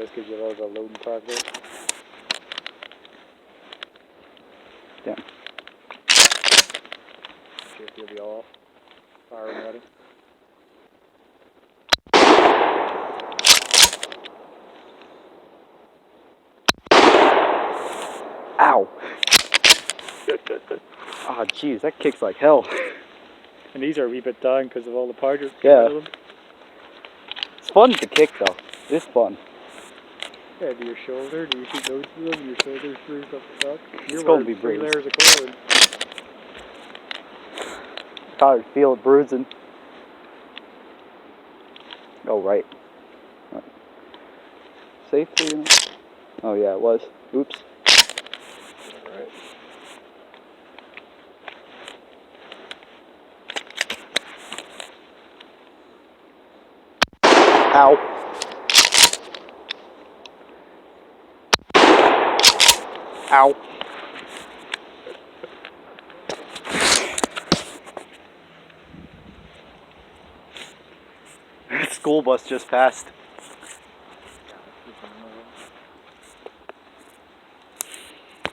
this gives you loads of loading track there. Damn. Shift will be off. Fire and ready. Ow! Oh jeez, that kicks like hell. And these are a wee bit down because of all the powder. Yeah. It's fun to kick though. It's fun. Yeah, to your shoulder. Do you shoot loads of them? Your shoulder's bruised up the back. It's going to be bruised. 3 layers of colour. I feel it bruising. Oh, right. Safely. Oh, yeah, it was. Oops. Right. Ow. Ow. School bus just passed.